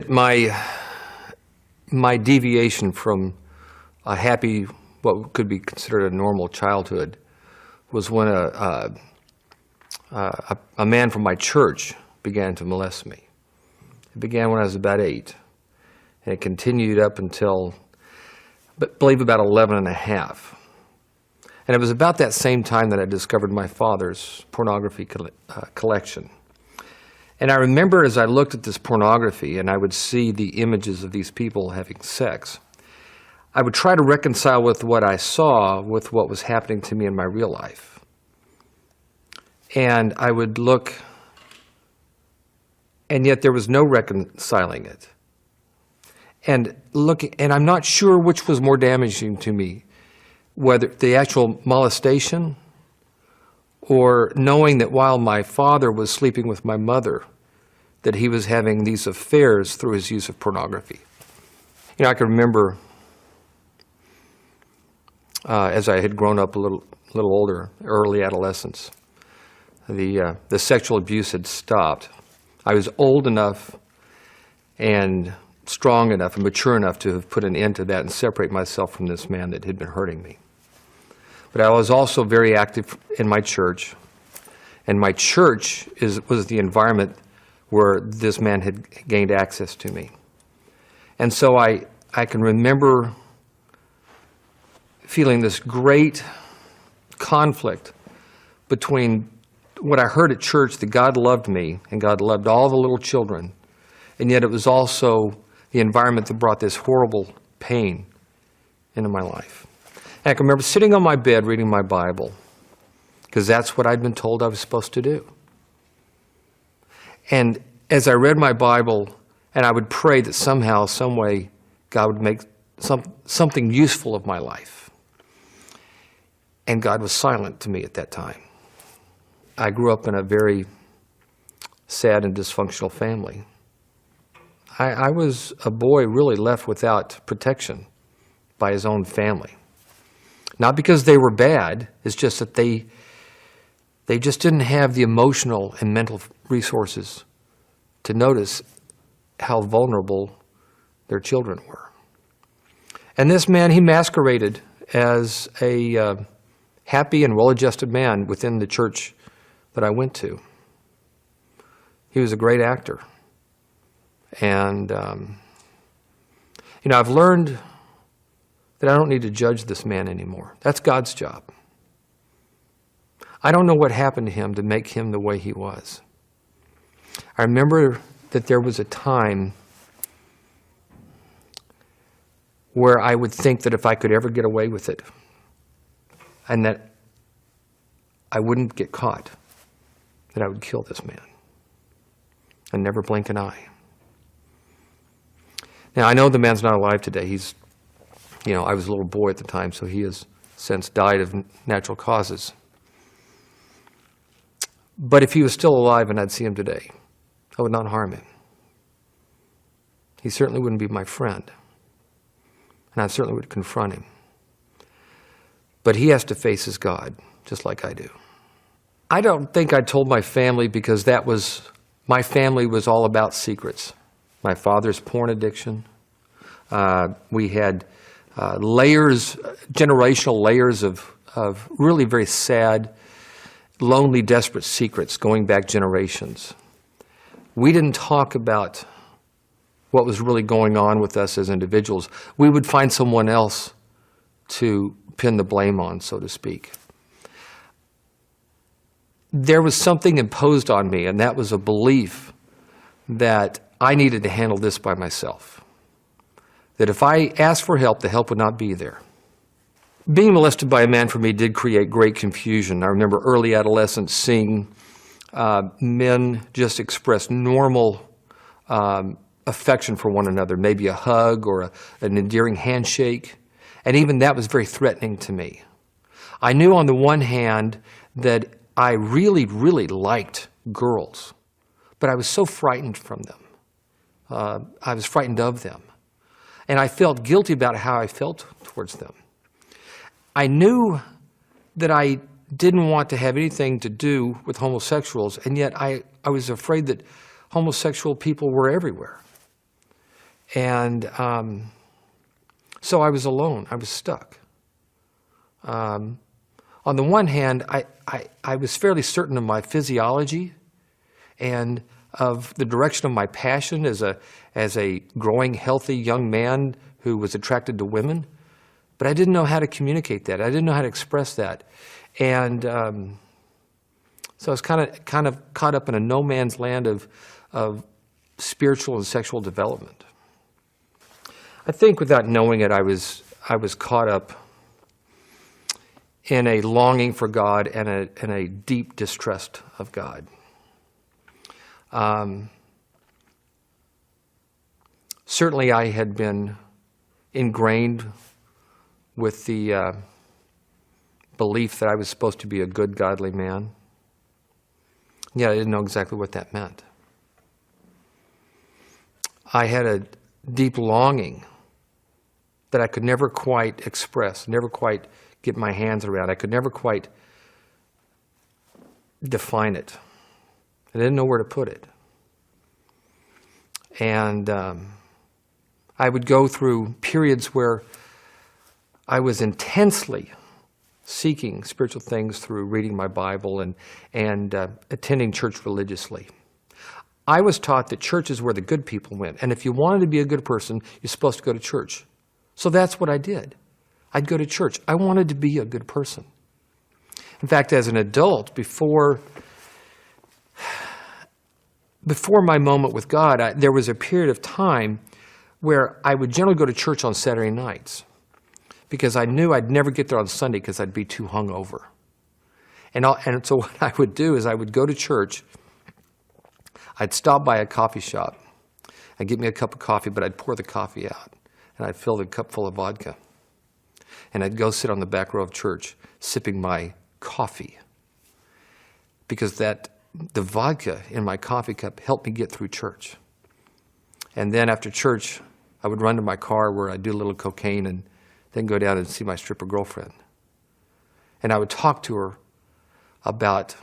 that my deviation from a happy, what could be considered a normal childhood, was when a man from my church began to molest me. It began when I was about 8, and it continued up until, I believe, about 11 and a half. And it was about that same time that I discovered my father's pornography collection. And I remember as I looked at this pornography and I would see the images of these people having sex, I would try to reconcile with what I saw with what was happening to me in my real life. And I would look, and yet there was no reconciling it. And I'm not sure which was more damaging to me, whether the actual molestation or knowing that while my father was sleeping with my mother, that he was having these affairs through his use of pornography. You know, I can remember as I had grown up a little older, early adolescence, the sexual abuse had stopped. I was old enough and strong enough and mature enough to have put an end to that and separate myself from this man that had been hurting me. But I was also very active in my church, and my church was the environment where this man had gained access to me. And so I can remember feeling this great conflict between what I heard at church, that God loved me and God loved all the little children, and yet it was also the environment that brought this horrible pain into my life. And I can remember sitting on my bed reading my Bible, because that's what I'd been told I was supposed to do. And as I read my Bible, and I would pray that somehow, some way, God would make something useful of my life. And God was silent to me at that time. I grew up in a very sad and dysfunctional family. I was a boy really left without protection by his own family. Not because they were bad, it's just that they just didn't have the emotional and mental resources to notice how vulnerable their children were. And this man, he masqueraded as a happy and well-adjusted man within the church that I went to. He was a great actor. And, I've learned that I don't need to judge this man anymore. That's God's job. I don't know what happened to him to make him the way he was. I remember that there was a time where I would think that if I could ever get away with it, and that I wouldn't get caught, that I would kill this man and never blink an eye. Now, I know the man's not alive today. I was a little boy at the time, so he has since died of natural causes. But if he was still alive and I'd see him today, I would not harm him. He certainly wouldn't be my friend, and I certainly would confront him. But he has to face his God, just like I do. I don't think I told my family because my family was all about secrets. My father's porn addiction. We had generational layers of really very sad, lonely, desperate secrets going back generations. We didn't talk about what was really going on with us as individuals. We would find someone else to pin the blame on, so to speak. There was something imposed on me, and that was a belief that I needed to handle this by myself. That if I asked for help, the help would not be there. Being molested by a man for me did create great confusion. I remember early adolescence seeing men just express normal affection for one another, maybe a hug or an endearing handshake, and even that was very threatening to me. I knew on the one hand that I really, really liked girls, but I was so frightened from them. I was frightened of them, and I felt guilty about how I felt towards them. I knew that I didn't want to have anything to do with homosexuals, and yet I was afraid that homosexual people were everywhere. And so I was alone. I was stuck. On the one hand, I was fairly certain of my physiology and of the direction of my passion as a growing, healthy young man who was attracted to women. But I didn't know how to communicate that. I didn't know how to express that. And so I was kind of caught up in a no man's land of spiritual and sexual development. I think without knowing it, I was caught up in a longing for God and a deep distrust of God. Certainly I had been ingrained with the belief that I was supposed to be a good, godly man. Yet I didn't know exactly what that meant. I had a deep longing that I could never quite express, never quite get my hands around. I could never quite define it. I didn't know where to put it. And I would go through periods where I was intensely seeking spiritual things through reading my Bible and attending church religiously. I was taught that church is where the good people went. And if you wanted to be a good person, you're supposed to go to church. So that's what I did. I'd go to church. I wanted to be a good person. In fact, as an adult, before my moment with God, there was a period of time where I would generally go to church on Saturday nights because I knew I'd never get there on Sunday because I'd be too hungover. And so what I would do is I would go to church. I'd stop by a coffee shop. I'd get me a cup of coffee, but I'd pour the coffee out. And I'd fill the cup full of vodka. And I'd go sit on the back row of church sipping my coffee because the vodka in my coffee cup helped me get through church. And then after church, I would run to my car where I'd do a little cocaine and then go down and see my stripper girlfriend. And I would talk to her about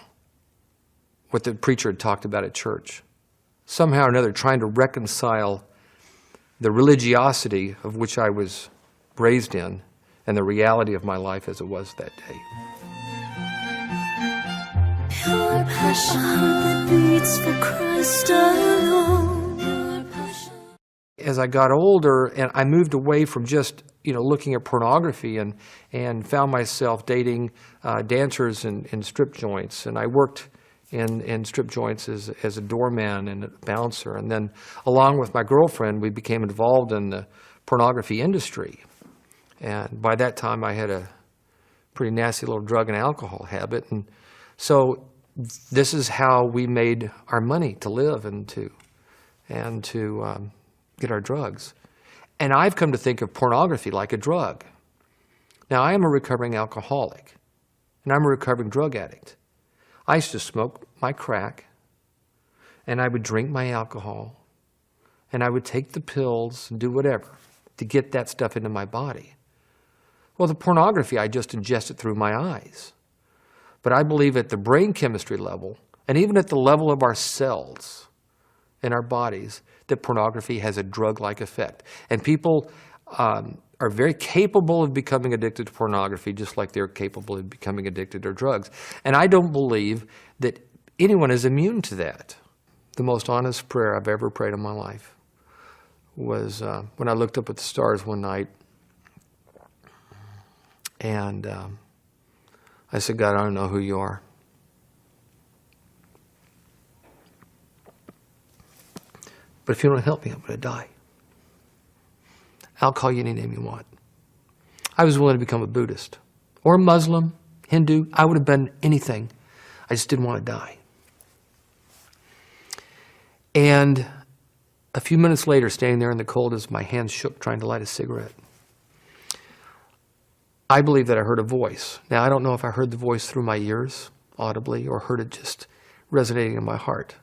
what the preacher had talked about at church. Somehow or another, trying to reconcile the religiosity of which I was raised in and the reality of my life as it was that day. Your passion that beats for Christ alone. Your passion. As I got older, and I moved away from just looking at pornography and found myself dating dancers in strip joints, and I worked in strip joints as a doorman and a bouncer. And then along with my girlfriend, we became involved in the pornography industry. And by that time, I had a pretty nasty little drug and alcohol habit. And so this is how we made our money to live and to get our drugs. And I've come to think of pornography like a drug. Now, I am a recovering alcoholic, and I'm a recovering drug addict. I used to smoke my crack, and I would drink my alcohol, and I would take the pills and do whatever to get that stuff into my body. Well, the pornography, I just ingested through my eyes. But I believe at the brain chemistry level, and even at the level of our cells in our bodies, that pornography has a drug-like effect. And people are very capable of becoming addicted to pornography, just like they're capable of becoming addicted to drugs. And I don't believe that anyone is immune to that. The most honest prayer I've ever prayed in my life was when I looked up at the stars one night, and I said, God, I don't know who you are. But if you don't help me, I'm going to die. I'll call you any name you want. I was willing to become a Buddhist or a Muslim, Hindu. I would have been anything. I just didn't want to die. And a few minutes later, standing there in the cold as my hands shook trying to light a cigarette, I believe that I heard a voice. Now, I don't know if I heard the voice through my ears audibly or heard it just resonating in my heart.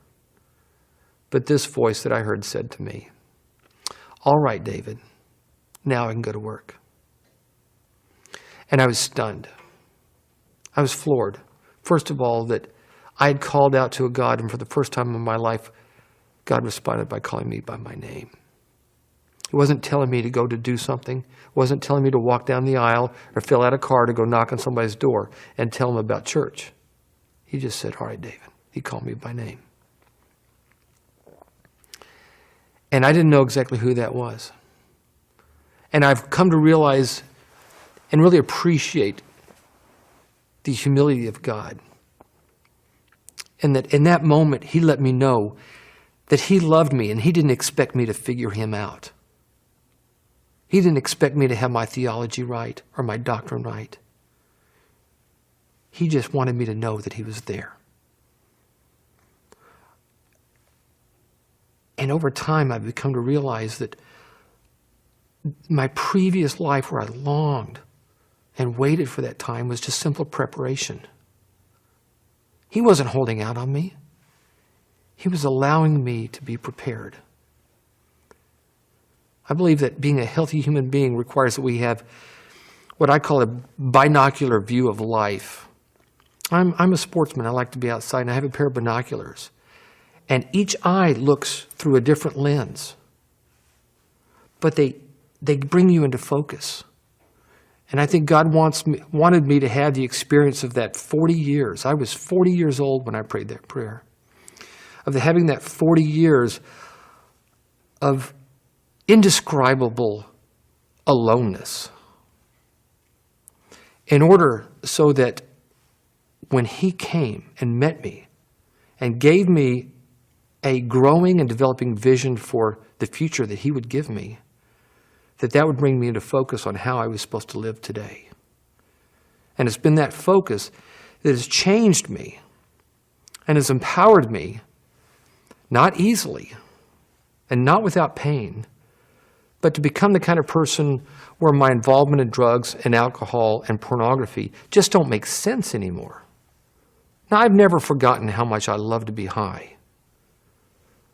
But this voice that I heard said to me, all right, David, now I can go to work. And I was stunned. I was floored. First of all, that I had called out to a God, and for the first time in my life, God responded by calling me by my name. He wasn't telling me to go to do something. He wasn't telling me to walk down the aisle or fill out a card to go knock on somebody's door and tell them about church. He just said, all right, David. He called me by name. And I didn't know exactly who that was. And I've come to realize and really appreciate the humility of God. And that in that moment, he let me know that he loved me and he didn't expect me to figure him out. He didn't expect me to have my theology right or my doctrine right. He just wanted me to know that he was there. And over time, I've become to realize that my previous life where I longed and waited for that time was just simple preparation. He wasn't holding out on me. He was allowing me to be prepared. I believe that being a healthy human being requires that we have what I call a binocular view of life. I'm a sportsman. I like to be outside, and I have a pair of binoculars. And each eye looks through a different lens. But they bring you into focus. And I think God wanted me to have the experience of that 40 years. I was 40 years old when I prayed that prayer. Of having that 40 years of indescribable aloneness. In order so that when he came and met me and gave me a growing and developing vision for the future that he would give me, that would bring me into focus on how I was supposed to live today. And it's been that focus that has changed me and has empowered me, not easily and not without pain, but to become the kind of person where my involvement in drugs and alcohol and pornography just don't make sense anymore. Now, I've never forgotten how much I love to be high.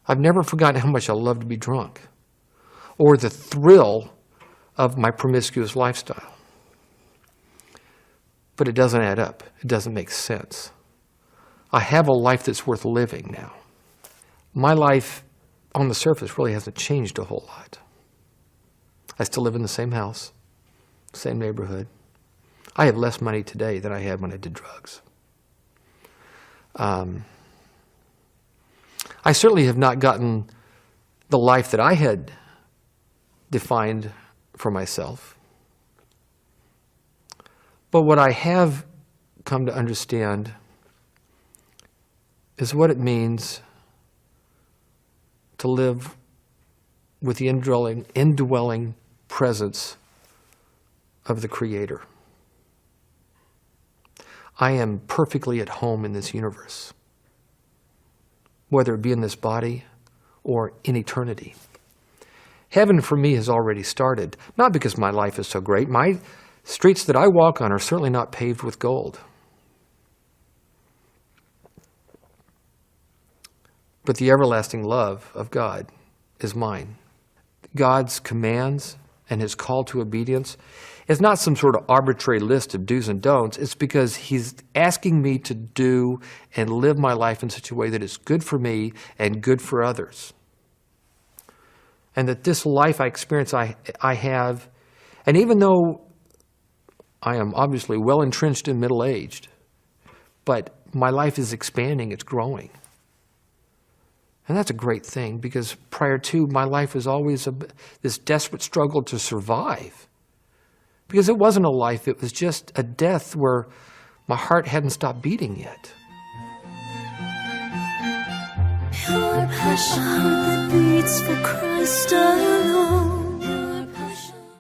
I've never forgotten how much I love to be drunk, or the thrill of my promiscuous lifestyle. But it doesn't add up. It doesn't make sense. I have a life that's worth living now. My life on the surface really hasn't changed a whole lot. I still live in the same house, same neighborhood. I have less money today than I had when I did drugs. I certainly have not gotten the life that I had defined for myself. But what I have come to understand is what it means to live with the indwelling presence of the Creator. I am perfectly at home in this universe, whether it be in this body or in eternity. Heaven for me has already started, not because my life is so great. My streets that I walk on are certainly not paved with gold. But the everlasting love of God is mine. God's commands and his call to obedience is not some sort of arbitrary list of do's and don'ts. It's because he's asking me to do and live my life in such a way that is good for me and good for others. And that this life I experience I have, and even though I am obviously well entrenched and middle-aged, but my life is expanding, it's growing. And that's a great thing, because prior to, my life was always this desperate struggle to survive. Because it wasn't a life, it was just a death where my heart hadn't stopped beating yet. Your passion that beats for Christ alone.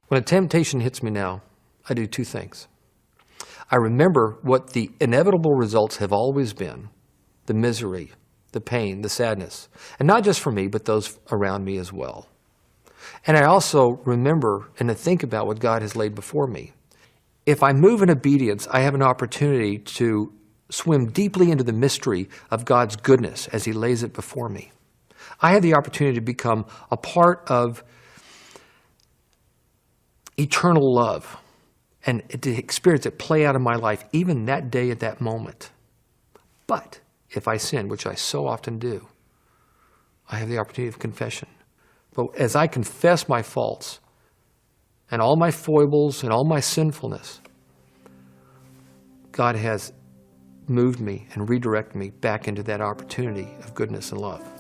When a temptation hits me now, I do two things. I remember what the inevitable results have always been: the misery, the pain, the sadness. And not just for me, but those around me as well. And I also remember and to think about what God has laid before me. If I move in obedience, I have an opportunity to swim deeply into the mystery of God's goodness as he lays it before me. I have the opportunity to become a part of eternal love and to experience it play out in my life, even that day at that moment. But if I sin, which I so often do, I have the opportunity of confession, But as I confess my faults and all my foibles and all my sinfulness, God has moved me and redirected me back into that opportunity of goodness and love.